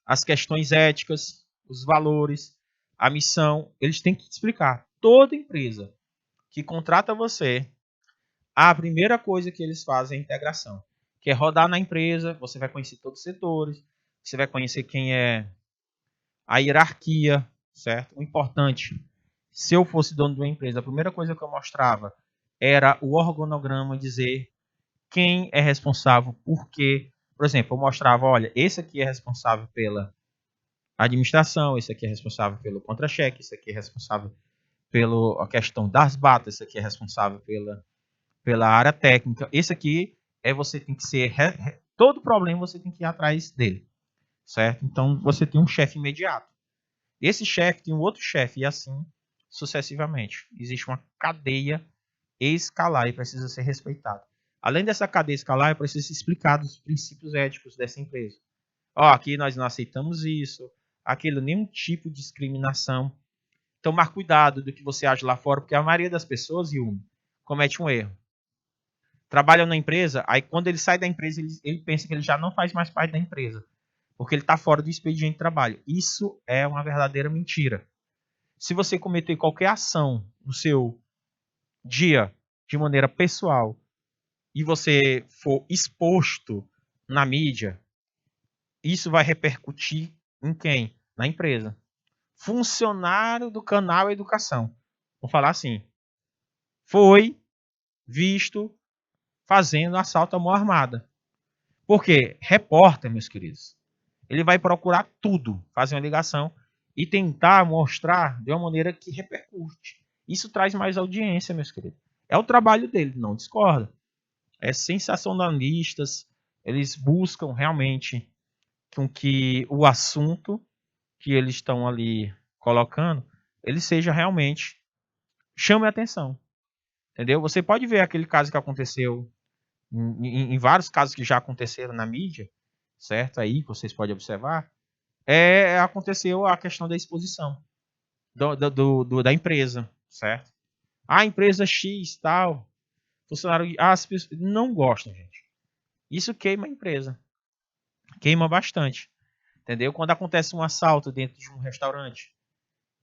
as questões éticas, os valores, a missão, eles têm que te explicar. Toda empresa que contrata você, a primeira coisa que eles fazem é a integração, que é rodar na empresa, você vai conhecer todos os setores, você vai conhecer quem é a hierarquia, certo? O importante, se eu fosse dono de uma empresa, a primeira coisa que eu mostrava era o organograma, dizer quem é responsável, por quê. Por exemplo, eu mostrava, olha, esse aqui é responsável pela administração, esse aqui é responsável pelo contra-cheque, esse aqui é responsável pela questão das batas, esse aqui é responsável pela área técnica. Esse aqui você tem que ser todo problema você tem que ir atrás dele, certo? Então você tem um chefe imediato. Esse chefe tem um outro chefe e assim sucessivamente. Existe uma cadeia escalar e precisa ser respeitado. Além dessa cadeia escalar, precisa ser explicado os princípios éticos dessa empresa. Aqui nós não aceitamos isso, aquilo, nenhum tipo de discriminação. Tomar cuidado do que você age lá fora, porque a maioria das pessoas, Yumi, comete um erro. Trabalham na empresa, aí quando ele sai da empresa, ele pensa que ele já não faz mais parte da empresa, porque ele está fora do expediente de trabalho. Isso é uma verdadeira mentira. Se você cometer qualquer ação no seu dia de maneira pessoal e você for exposto na mídia, isso vai repercutir em quem? Na empresa. Funcionário do canal Educação. Vou falar assim. Foi visto fazendo assalto à mão armada. Por quê? Repórter, meus queridos. Ele vai procurar tudo, fazer uma ligação e tentar mostrar de uma maneira que repercute. Isso traz mais audiência, meus queridos. É o trabalho dele, não discorda. É sensacionalistas, eles buscam realmente com que o assunto que eles estão ali colocando, ele seja realmente, chame a atenção. Entendeu? Você pode ver aquele caso que aconteceu, em vários casos que já aconteceram na mídia, certo? Aí, vocês podem observar, aconteceu a questão da exposição da empresa, certo? A empresa X, tal, funcionário, as pessoas não gostam, gente. Isso queima a empresa. Queima bastante. Entendeu? Quando acontece um assalto dentro de um restaurante,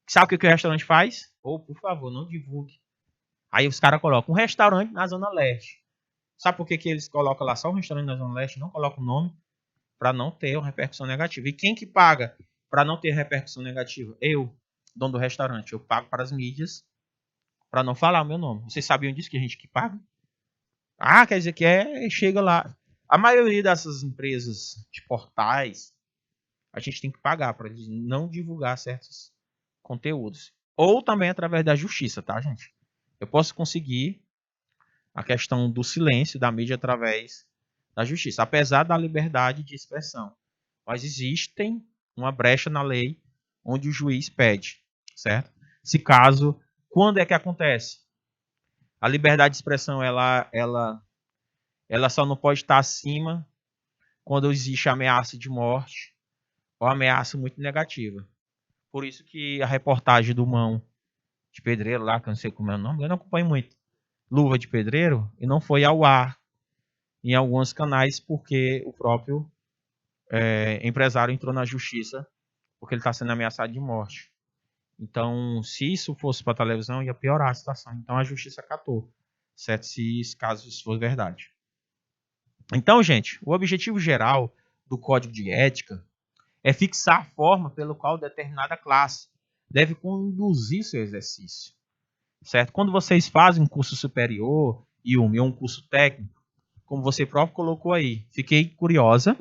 sabe o que o restaurante faz? Por favor, não divulgue. Aí os caras colocam um restaurante na Zona Leste. Sabe por que eles colocam lá só um restaurante na Zona Leste? Não colocam o nome? para não ter uma repercussão negativa. E quem que paga para não ter repercussão negativa? Eu, dono do restaurante. Eu pago para as mídias para não falar o meu nome. Vocês sabiam disso, que a gente que paga? Ah, quer dizer que chega lá. A maioria dessas empresas de portais, a gente tem que pagar para eles não divulgar certos conteúdos. Ou também através da justiça, tá, gente? Eu posso conseguir a questão do silêncio da mídia através da justiça, apesar da liberdade de expressão. Mas existe uma brecha na lei onde o juiz pede, certo? Se caso, quando é que acontece? A liberdade de expressão, ela só não pode estar acima quando existe ameaça de morte ou ameaça muito negativa. Por isso que a reportagem do Mão de Pedreiro lá, que eu não sei como é o nome, eu não acompanho muito, Luva de Pedreiro, e não foi ao ar em alguns canais porque o próprio empresário entrou na justiça porque ele está sendo ameaçado de morte. Então, se isso fosse para a televisão, ia piorar a situação. Então, a justiça acatou, certo? Se caso isso for verdade. Então, gente, o objetivo geral do Código de Ética é fixar a forma pela qual determinada classe deve conduzir seu exercício, certo? Quando vocês fazem um curso superior e um curso técnico, como você próprio colocou aí, fiquei curiosa,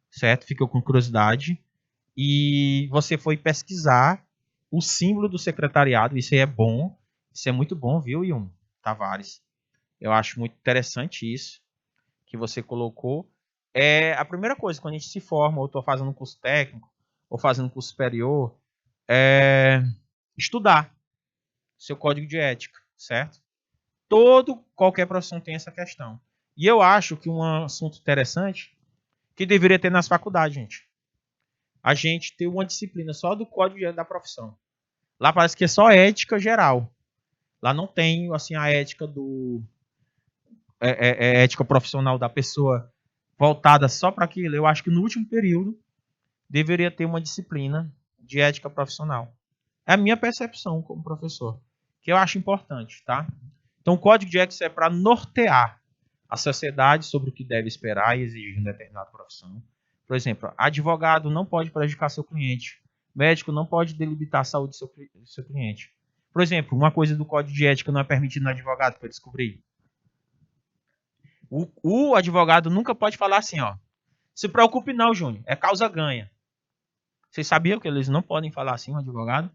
certo? Ficou com curiosidade e você foi pesquisar o símbolo do secretariado. Isso aí é bom, isso é muito bom, viu, Yum Tavares? Eu acho muito interessante isso que você colocou. A primeira coisa, quando a gente se forma, ou estou fazendo um curso técnico, ou fazendo um curso superior, é estudar seu código de ética, certo? Qualquer profissão tem essa questão. E eu acho que um assunto interessante que deveria ter nas faculdades, gente. A gente ter uma disciplina só do código de ética da profissão. Lá parece que é só ética geral. Lá não tem assim a ética do ética profissional da pessoa voltada só para aquilo. Eu acho que no último período deveria ter uma disciplina de ética profissional. É a minha percepção como professor, que eu acho importante, tá? Então, o código de ética é para nortear a sociedade sobre o que deve esperar e exigir em determinada profissão. Por exemplo, advogado não pode prejudicar seu cliente. Médico não pode delimitar a saúde do seu cliente. Por exemplo, uma coisa do código de ética não é permitido no advogado para descobrir. O advogado nunca pode falar assim, ó. Se preocupe não, Júnior. É causa ganha. Vocês sabiam que eles não podem falar assim, um advogado?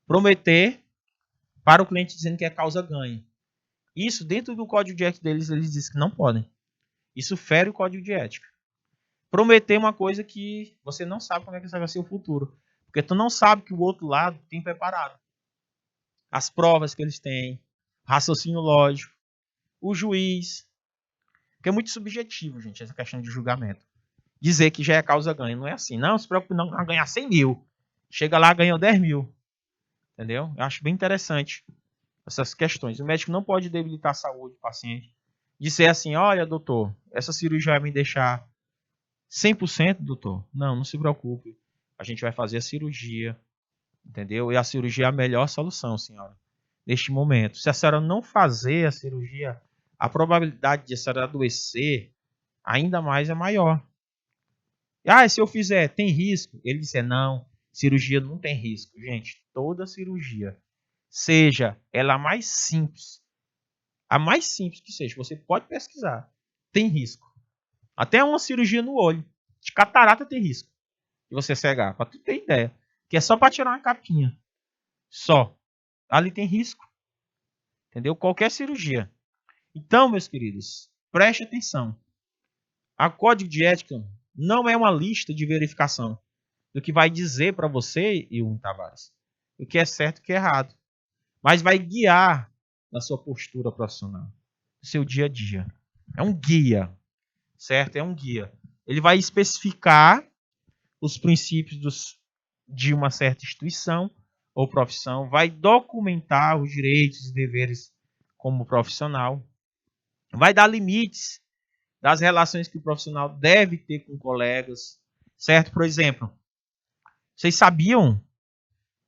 Prometer para o cliente dizendo que é causa ganha. Isso, dentro do código de ética deles, eles dizem que não podem. Isso fere o código de ética. Prometer uma coisa que você não sabe como é que vai ser o futuro. Porque tu não sabe que o outro lado tem preparado. As provas que eles têm, raciocínio lógico, o juiz. Porque é muito subjetivo, gente, essa questão de julgamento. Dizer que já é causa ganha. Não é assim. Não, se preocupe não, vai ganhar 100 mil. Chega lá, ganhou 10 mil. Entendeu? Eu acho bem interessante essas questões. O médico não pode debilitar a saúde do paciente. Dizer assim, olha, doutor, essa cirurgia vai me deixar 100%, doutor? Não se preocupe. A gente vai fazer a cirurgia, entendeu? E a cirurgia é a melhor solução, senhora, neste momento. Se a senhora não fazer a cirurgia, a probabilidade de a senhora adoecer ainda mais é maior. Ah, se eu fizer, tem risco? Ele disse, não, cirurgia não tem risco. Gente, toda cirurgia, seja ela mais simples, a mais simples que seja, você pode pesquisar, tem risco. Até uma cirurgia no olho, de catarata tem risco de você cegar, para tu ter ideia. Que é só para tirar uma capinha. Só. Ali tem risco. Entendeu? Qualquer cirurgia. Então, meus queridos, preste atenção. A código de ética não é uma lista de verificação do que vai dizer para você, Yum Tavares, o que é certo e o que é errado. Mas vai guiar na sua postura profissional, no seu dia a dia. É um guia, certo? É um guia. Ele vai especificar os princípios de uma certa instituição ou profissão, vai documentar os direitos e deveres como profissional, vai dar limites das relações que o profissional deve ter com colegas, certo? Por exemplo, vocês sabiam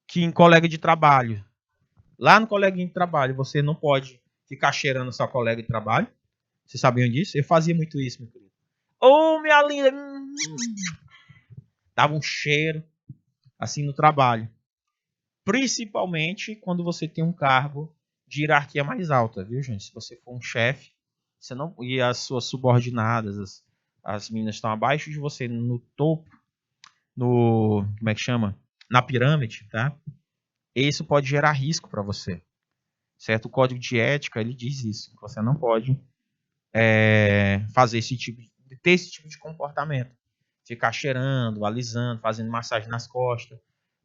que em colega de trabalho, lá no coleguinha de trabalho, você não pode ficar cheirando sua colega de trabalho? Vocês sabiam disso? Eu fazia muito isso, meu querido. Ô, minha linda, Dava um cheiro assim no trabalho. Principalmente quando você tem um cargo de hierarquia mais alta, viu, gente? Se você for um chefe, você não e as suas subordinadas, as meninas estão abaixo de você no topo, no como é que chama? Na pirâmide, tá? Isso pode gerar risco para você, certo? O código de ética ele diz isso. Você não pode fazer ter esse tipo de comportamento, ficar cheirando, alisando, fazendo massagem nas costas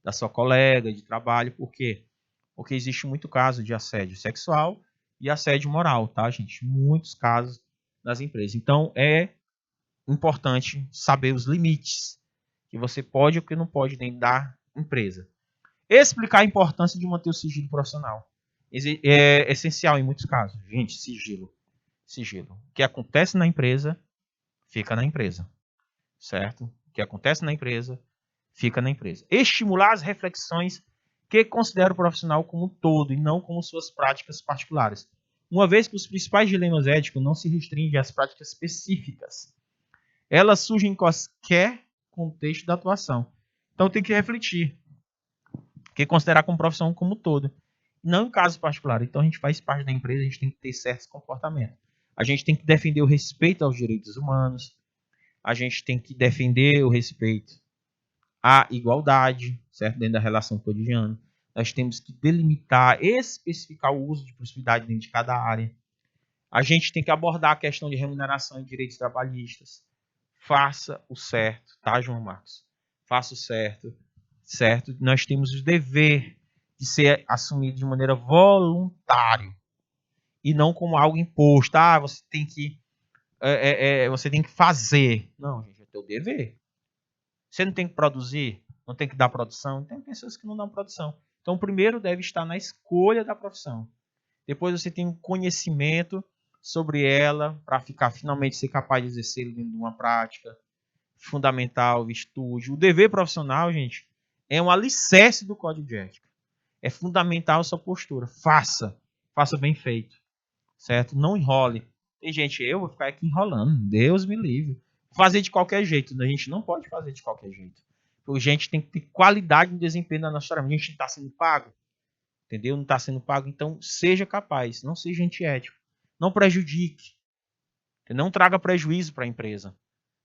da sua colega de trabalho, por quê? Porque existe muito caso de assédio sexual e assédio moral, tá, gente? Muitos casos nas empresas. Então, é importante saber os limites que você pode ou que não pode dentro da empresa. Explicar a importância de manter o sigilo profissional. É essencial em muitos casos. Gente, sigilo. O que acontece na empresa, fica na empresa. Certo? O que acontece na empresa, fica na empresa. Estimular as reflexões que considera o profissional como um todo e não como suas práticas particulares. Uma vez que os principais dilemas éticos não se restringem às práticas específicas, elas surgem em qualquer contexto da atuação. Então tem que refletir, que considerar como profissão como um todo, não em casos particulares. Então a gente faz parte da empresa, a gente tem que ter certos comportamentos. A gente tem que defender o respeito aos direitos humanos, a gente tem que defender o respeito à igualdade, certo? Dentro da relação cotidiana. Nós temos que delimitar, especificar o uso de proximidade dentro de cada área. A gente tem que abordar a questão de remuneração e direitos trabalhistas. Faça o certo, tá, João Marcos? Faça o certo, certo? Nós temos o dever de ser assumido de maneira voluntária e não como algo imposto. Ah, você tem que fazer. Não, gente, é teu dever. Você não tem que produzir, não tem que dar produção. Tem pessoas que não dão produção. Então, primeiro deve estar na escolha da profissão. Depois você tem um conhecimento sobre ela para ficar finalmente ser capaz de exercer dentro de uma prática fundamental, estude. O dever profissional, gente, é um alicerce do código de ética. É fundamental a sua postura. Faça bem feito, certo? Não enrole. Tem gente, eu vou ficar aqui enrolando. Deus me livre. Fazer de qualquer jeito. A gente não pode fazer de qualquer jeito. A gente tem que ter qualidade no desempenho da nossa tarefa. A gente está sendo pago. Entendeu? Não está sendo pago. Então, seja capaz. Não seja antiético. Não prejudique. Não traga prejuízo para a empresa.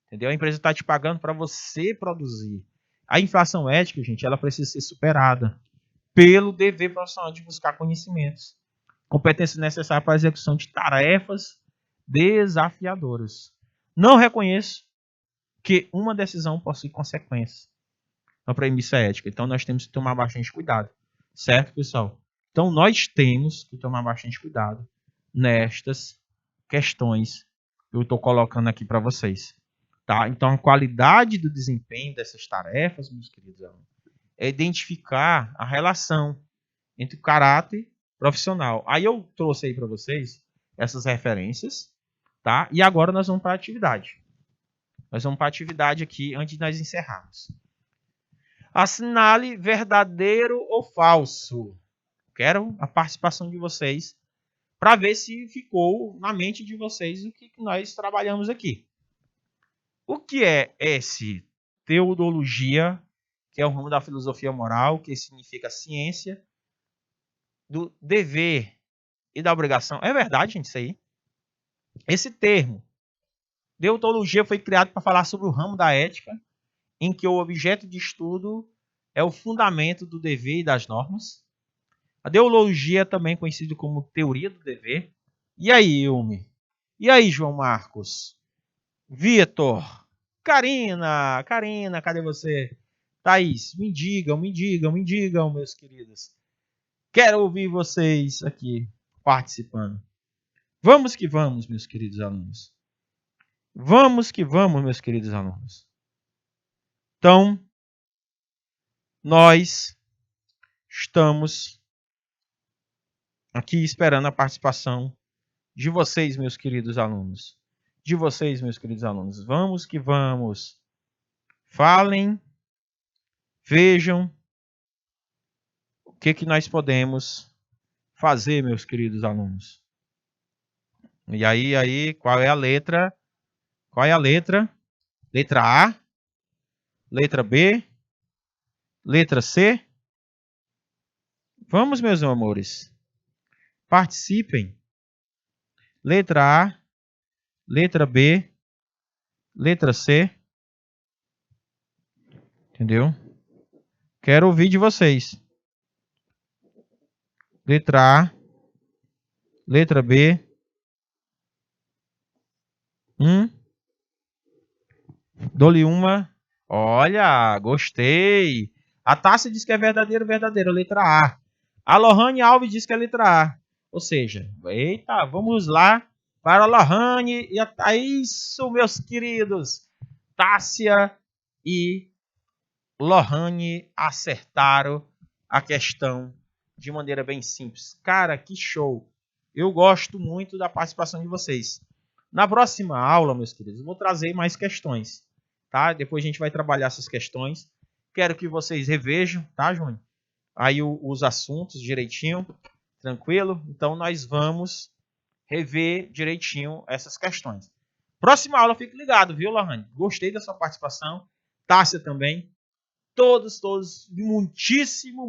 Entendeu? A empresa está te pagando para você produzir. A inflação ética, gente, ela precisa ser superada pelo dever profissional de buscar conhecimentos. Competência necessária para a execução de tarefas desafiadoras. Não reconheço que uma decisão possui consequências. Uma premissa ética. Então, nós temos que tomar bastante cuidado. Certo, pessoal? Então, nós temos que tomar bastante cuidado nestas questões que eu estou colocando aqui para vocês. Tá? Então, a qualidade do desempenho dessas tarefas, meus queridos alunos, é identificar a relação entre o caráter profissional. Aí eu trouxe aí para vocês essas referências, tá? E agora nós vamos para a atividade. Nós vamos para a atividade aqui antes de nós encerrarmos. Assinale verdadeiro ou falso. Quero a participação de vocês para ver se ficou na mente de vocês o que nós trabalhamos aqui. O que é esse teodologia, que é o ramo da filosofia moral, que significa ciência do dever e da obrigação? É verdade, gente, isso aí? Esse termo, deontologia, foi criado para falar sobre o ramo da ética, em que o objeto de estudo é o fundamento do dever e das normas. A deontologia é também conhecida como teoria do dever. E aí, Ilme? E aí, João Marcos? Vitor? Karina, cadê você? Thaís, me digam, meus queridos. Quero ouvir vocês aqui participando. Vamos que vamos, meus queridos alunos. Vamos que vamos, meus queridos alunos. Então, nós estamos aqui esperando a participação de vocês, meus queridos alunos. De vocês, meus queridos alunos. Vamos que vamos. Falem, vejam o que nós podemos fazer, meus queridos alunos. E aí, qual é a letra? Qual é a letra? Letra A, letra B, letra C. Vamos, meus amores. Participem. Letra A, letra B, letra C. Entendeu? Quero ouvir de vocês. Letra A, letra B. Dou-lhe uma. Olha, gostei. A Tássia diz que é verdadeiro, verdadeiro. Letra A. A Lohane Alves diz que é letra A. Ou seja, eita, vamos lá para a Lohane e a isso, meus queridos. Tássia e Lohane acertaram a questão de maneira bem simples. Cara, que show. Eu gosto muito da participação de vocês. Na próxima aula, meus queridos, eu vou trazer mais questões. Tá? Depois a gente vai trabalhar essas questões. Quero que vocês revejam, tá, Júnior? Aí os assuntos direitinho, tranquilo? Então nós vamos rever direitinho essas questões. Próxima aula, fique ligado, viu, Lohane? Gostei da sua participação. Tássia também. Todos, muitíssimo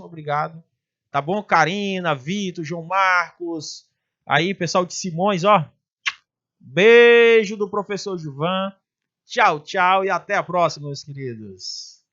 obrigado. Tá bom? Karina, Vitor, João Marcos. Aí, pessoal de Simões, ó. Beijo do professor Gilvan. Tchau, tchau e até a próxima, meus queridos.